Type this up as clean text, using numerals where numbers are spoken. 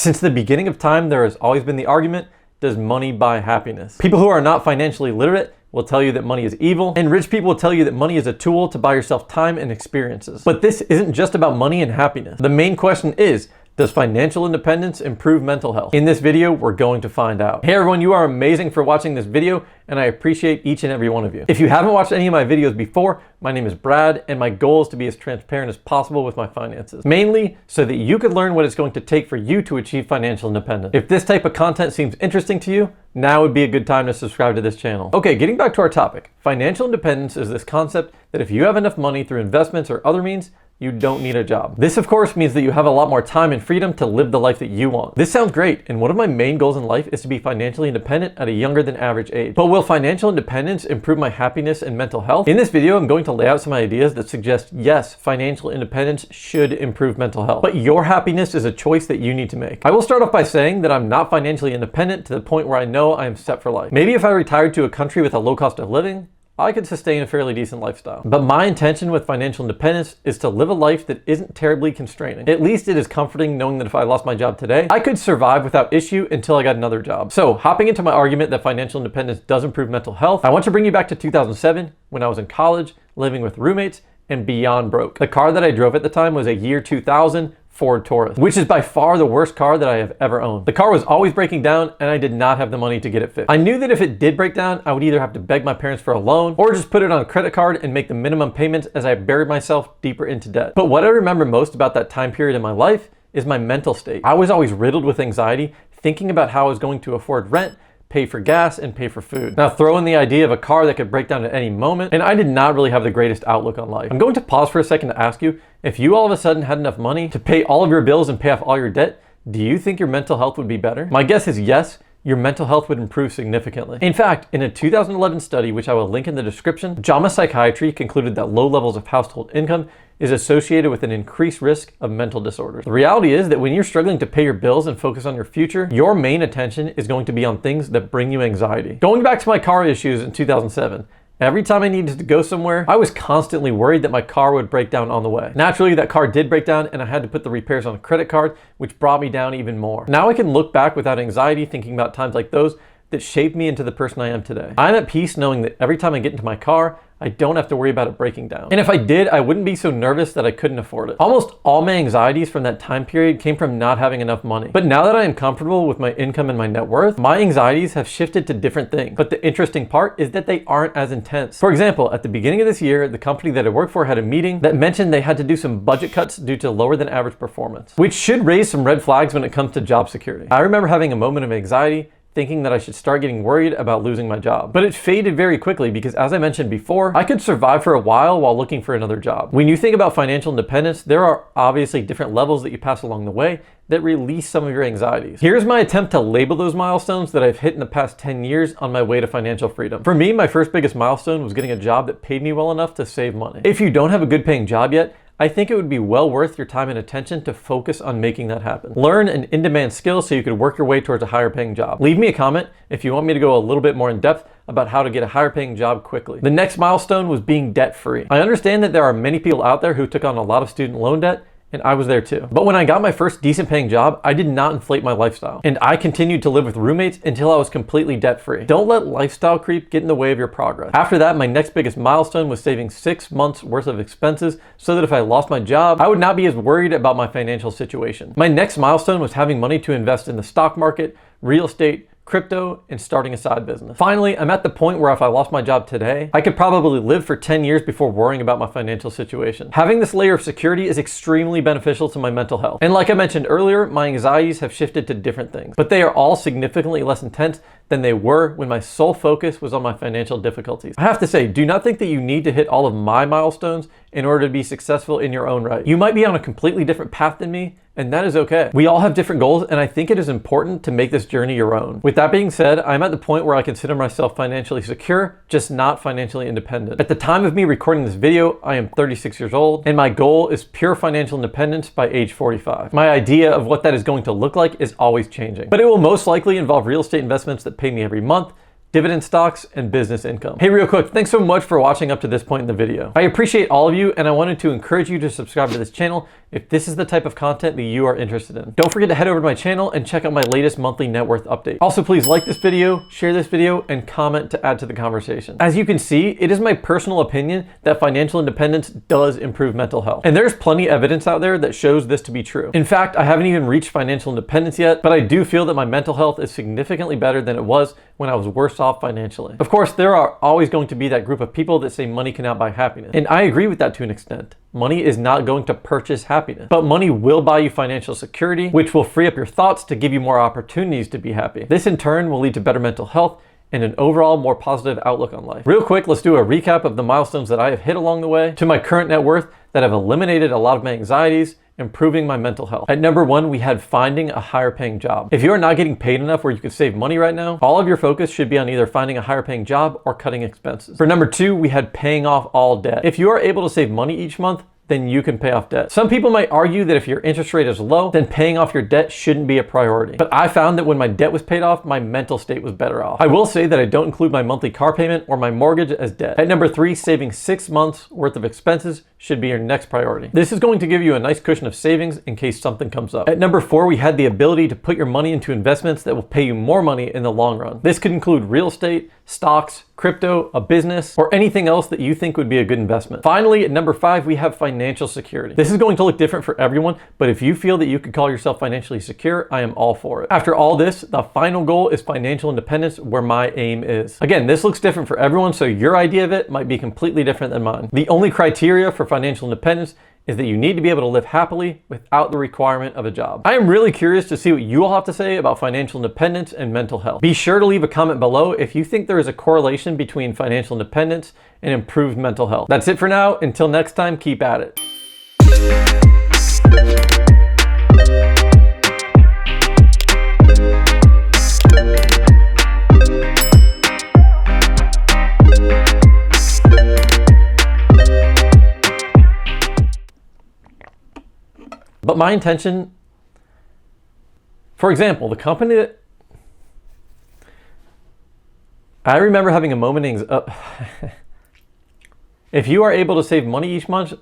Since the beginning of time, there has always been the argument, does money buy happiness? People who are not financially literate will tell you that money is evil, and rich people will tell you that money is a tool to buy yourself time and experiences. But this isn't just about money and happiness. The main question is, does financial independence improve mental health? In this video, we're going to find out. Hey everyone, you are amazing for watching this video, and I appreciate each and every one of you. If you haven't watched any of my videos before, my name is Brad, and my goal is to be as transparent as possible with my finances. Mainly so that you could learn what it's going to take for you to achieve financial independence. If this type of content seems interesting to you, now would be a good time to subscribe to this channel. Okay, getting back to our topic. Financial independence is this concept that if you have enough money through investments or other means, you don't need a job. This, of course, means that you have a lot more time and freedom to live the life that you want. This sounds great, and one of my main goals in life is to be financially independent at a younger than average age. But will financial independence improve my happiness and mental health? In this video, I'm going to lay out some ideas that suggest, yes, financial independence should improve mental health. But your happiness is a choice that you need to make. I will start off by saying that I'm not financially independent to the point where I know I am set for life. Maybe if I retired to a country with a low cost of living, I could sustain a fairly decent lifestyle. But my intention with financial independence is to live a life that isn't terribly constraining. At least it is comforting knowing that if I lost my job today, I could survive without issue until I got another job. So hopping into my argument that financial independence does improve mental health, I want to bring you back to 2007 when I was in college, living with roommates, and beyond broke. The car that I drove at the time was a year 2000 Ford Taurus, which is by far the worst car that I have ever owned. The car was always breaking down and I did not have the money to get it fixed. I knew that if it did break down, I would either have to beg my parents for a loan or just put it on a credit card and make the minimum payments as I buried myself deeper into debt. But what I remember most about that time period in my life is my mental state. I was always riddled with anxiety, thinking about how I was going to afford rent, pay for gas, and pay for food. Now throw in the idea of a car that could break down at any moment, and I did not really have the greatest outlook on life. I'm going to pause for a second to ask you, if you all of a sudden had enough money to pay all of your bills and pay off all your debt, do you think your mental health would be better? My guess is yes. Your mental health would improve significantly. In fact, in a 2011 study, which I will link in the description, JAMA Psychiatry concluded that low levels of household income is associated with an increased risk of mental disorders. The reality is that when you're struggling to pay your bills and focus on your future, your main attention is going to be on things that bring you anxiety. Going back to my car issues in 2007, every time I needed to go somewhere, I was constantly worried that my car would break down on the way. Naturally, that car did break down and I had to put the repairs on a credit card, which brought me down even more. Now I can look back without anxiety, thinking about times like those that shaped me into the person I am today. I'm at peace knowing that every time I get into my car, I don't have to worry about it breaking down. And if I did, I wouldn't be so nervous that I couldn't afford it. Almost all my anxieties from that time period came from not having enough money. But now that I am comfortable with my income and my net worth, my anxieties have shifted to different things. But the interesting part is that they aren't as intense. For example, at the beginning of this year, the company that I work for had a meeting that mentioned they had to do some budget cuts due to lower than average performance, which should raise some red flags when it comes to job security. I remember having a moment of anxiety, thinking that I should start getting worried about losing my job. But it faded very quickly because, as I mentioned before, I could survive for a while looking for another job. When you think about financial independence, there are obviously different levels that you pass along the way that release some of your anxieties. Here's my attempt to label those milestones that I've hit in the past 10 years on my way to financial freedom. For me, my first biggest milestone was getting a job that paid me well enough to save money. If you don't have a good paying job yet, I think it would be well worth your time and attention to focus on making that happen. Learn an in-demand skill so you could work your way towards a higher paying job. Leave me a comment if you want me to go a little bit more in depth about how to get a higher paying job quickly. The next milestone was being debt free. I understand that there are many people out there who took on a lot of student loan debt, and I was there too. But when I got my first decent paying job, I did not inflate my lifestyle. And I continued to live with roommates until I was completely debt free. Don't let lifestyle creep get in the way of your progress. After that, my next biggest milestone was saving 6 months worth of expenses so that if I lost my job, I would not be as worried about my financial situation. My next milestone was having money to invest in the stock market, real estate, crypto, and starting a side business. Finally, I'm at the point where if I lost my job today, I could probably live for 10 years before worrying about my financial situation. Having this layer of security is extremely beneficial to my mental health. And like I mentioned earlier, my anxieties have shifted to different things, but they are all significantly less intense than they were when my sole focus was on my financial difficulties. I have to say, do not think that you need to hit all of my milestones in order to be successful in your own right. You might be on a completely different path than me, and that is okay. We all have different goals, and I think it is important to make this journey your own. With that being said, I'm at the point where I consider myself financially secure, just not financially independent. At the time of me recording this video, I am 36 years old, and my goal is pure financial independence by age 45. My idea of what that is going to look like is always changing, but it will most likely involve real estate investments that pay me every month, dividend stocks, and business income. Hey, real quick, thanks so much for watching up to this point in the video. I appreciate all of you, and I wanted to encourage you to subscribe to this channel if this is the type of content that you are interested in. Don't forget to head over to my channel and check out my latest monthly net worth update. Also, please like this video, share this video, and comment to add to the conversation. As you can see, it is my personal opinion that financial independence does improve mental health. And there's plenty of evidence out there that shows this to be true. In fact, I haven't even reached financial independence yet, but I do feel that my mental health is significantly better than it was when I was worse off financially. Of course, there are always going to be that group of people that say money cannot buy happiness. And I agree with that to an extent. Money is not going to purchase happiness, but money will buy you financial security, which will free up your thoughts to give you more opportunities to be happy. This in turn will lead to better mental health and an overall more positive outlook on life. Real quick, let's do a recap of the milestones that I have hit along the way to my current net worth that have eliminated a lot of my anxieties, improving my mental health. At number 1, we had finding a higher paying job. If you are not getting paid enough where you could save money right now, all of your focus should be on either finding a higher paying job or cutting expenses. For number 2, we had paying off all debt. If you are able to save money each month, then you can pay off debt. Some people might argue that if your interest rate is low, then paying off your debt shouldn't be a priority. But I found that when my debt was paid off, my mental state was better off. I will say that I don't include my monthly car payment or my mortgage as debt. At number 3, saving 6 months worth of expenses should be your next priority. This is going to give you a nice cushion of savings in case something comes up. At number 4, we had the ability to put your money into investments that will pay you more money in the long run. This could include real estate, stocks, crypto, a business, or anything else that you think would be a good investment. Finally, at number 5, we have financial security. This is going to look different for everyone, but if you feel that you could call yourself financially secure, I am all for it. After all this, the final goal is financial independence, where my aim is. Again, this looks different for everyone, so your idea of it might be completely different than mine. The only criteria for financial independence is that you need to be able to live happily without the requirement of a job. I am really curious to see what you all have to say about financial independence and mental health. Be sure to leave a comment below if you think there is a correlation between financial independence and improved mental health. That's it for now. Until next time, keep at it. But my intention, for example, the company that I remember having a moment if you are able to save money each month,